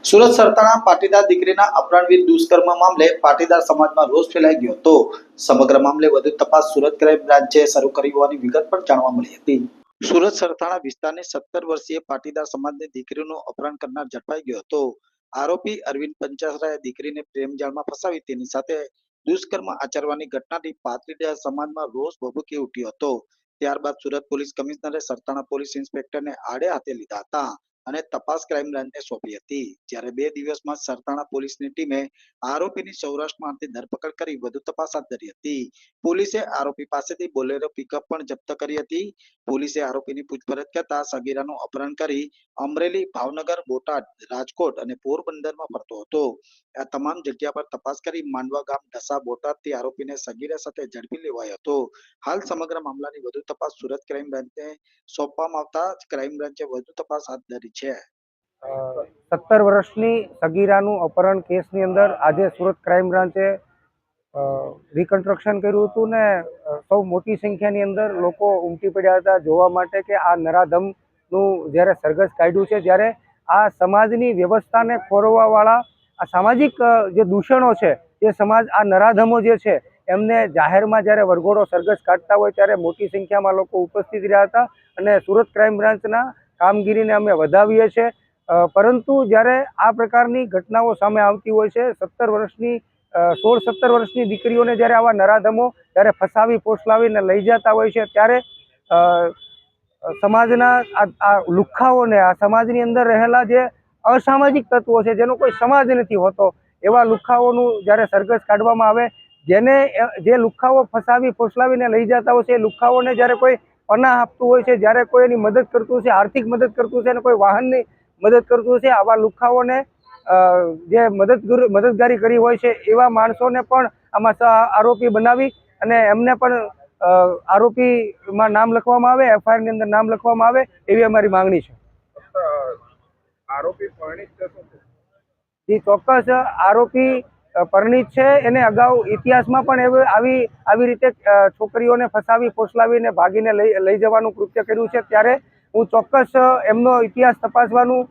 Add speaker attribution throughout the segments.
Speaker 1: સુરત સરથાણા પાટીદાર દીકરીના અપહરણવીર દુષ્કર્મ મામલે પાટીદાર સમાજમાં રોષ ફેલાઈ ગયો હતો। સમગ્ર મામલે વધુ તપાસ સુરત ક્રાઇમ બ્રાન્ચે શરૂ કરી હોવાની વિગત પણ જાણવા મળી હતી। સુરત સરથાણા વિસ્તારની 17 વર્ષીય પાટીદાર સમાજની દીકરીનું અપહરણ કરનાર ઝડપાઈ ગયો હતો। આરોપી અરવિંદ પંચાસરાએ દીકરીને પ્રેમ જાળમાં ફસાવી તેની સાથે દુષ્કર્મ આચરવાની ઘટનાથી પાટીદાર સમાજમાં રોષ ભભૂકી ઉઠ્યો હતો। ત્યારબાદ સુરત પોલીસ કમિશનરે સરથાણા પોલીસ ઇન્સ્પેક્ટરને આડે હાથે લીધા હતા અને તપાસ ક્રાઇમ બ્રાન્ચને સોંપી હતી। જ્યારે 2 દિવસમાં સરથાણા પોલીસની ટીમે આરોપીની સૌરાષ્ટ્રમાંથી ધરપકડ કરી વધુ તપાસ હાથ ધરી હતી। પોલીસે આરોપી પાસેથી બોલેરો પિકઅપ પણ જપ્ત કરી હતી। પોલીસે આરોપીની પૂછપરછ કરતા સગીરાનું અપહરણ કરી અમરેલી, ભાવનગર, બોટાદ, રાજકોટ અને પોરબંદરમાં ફરતો હતો। આ તમામ જગ્યા પર તપાસ કરી માંડવા ગામ ઢસા બોટાદથી આરોપીને સગીરા સાથે ઝડપી લેવાયો હતો। હાલ સમગ્ર મામલાની વધુ તપાસ સુરત ક્રાઇમ બ્રાન્ચને સોંપવામાં આવતા ક્રાઇમ બ્રાન્ચે વધુ તપાસ હાથ ધરી છે।
Speaker 2: 17 વર્ષની સગીરાનું અપહરણ કેસની અંદર આજે સુરત ક્રાઇમ બ્રાન્ચે રિકન્સ્ટ્રક્શન કર્યું હતું ને સૌ મોટી સંખ્યાની અંદર લોકો ઉમટી પડ્યા હતા જોવા માટે કે આ નરાધમનું જ્યારે સરઘસ કાઢ્યું છે, જ્યારે આ સમાજની વ્યવસ્થાને ખોરવવાવાળા આ સામાજિક જે દૂષણો છે, જે સમાજ આ નરાધમો જે છે એમને જાહેરમાં જ્યારે વરઘોડો સરઘસ કાઢતા હોય ત્યારે મોટી સંખ્યામાં લોકો ઉપસ્થિત રહ્યા હતા અને સુરત ક્રાઇમ બ્રાન્ચના કામગીરીને અમે વધાવીએ છીએ। પરંતુ જ્યારે આ પ્રકારની ઘટનાઓ સામે આવતી હોય છે, 16-17 વર્ષની દીકરીઓને જ્યારે આવા નરાધમો જ્યારે ફસાવી ફોસલાવીને લઈ જતા હોય છે, ત્યારે સમાજના આ લુખ્ખાઓને, આ સમાજની અંદર રહેલા જે અસામાજિક તત્વો છે, જેનો કોઈ સમાજ નથી હોતો, એવા લુખ્ખાઓનું જ્યારે સરઘસ કાઢવામાં આવે, જે લુખ્ખાઓ ફસાવી ફોસલાવીને લઈ જતા હોય છે, એ લુખ્ખાઓને જ્યારે કોઈ પનાહ આપતું હોય છે, જ્યારે કોઈ એની મદદ કરતું છે, આર્થિક મદદ કરતું છે અને કોઈ વાહનની મદદ કરતું છે, આવા લુખ્ખાઓને જે મદદગારી કરી હોય છે એવા માણસોને પણ આમાં આરોપી બનાવી અને એમને પણ આરોપીમાં નામ લખવામાં આવે, એફઆઈઆરની અંદર નામ લખવામાં આવે એવી અમારી માંગણી છે।
Speaker 3: આરોપી પરણિત છે શું?
Speaker 2: જે ચોક્કસ આરોપી પરણિત છે, એને અગાઉ ઇતિહાસમાં પણ આવી રીતે છોકરીઓને ફસાવી ફોસલાવીને ભાગીને લઈ જવાનું કૃત્ય કર્યું છે। ત્યારે હું ચોક્કસ એમનો ઇતિહાસ તપાસવાનું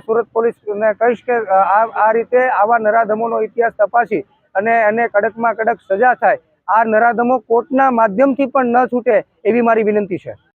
Speaker 2: સુરત પોલીસને કહીશ કે આ રીતે આવા નરાધમોનો ઇતિહાસ તપાસી અને એને કડકમાં કડક સજા થાય, આ નરાધમો કોર્ટના માધ્યમથી પણ ન છૂટે એવી મારી વિનંતી છે।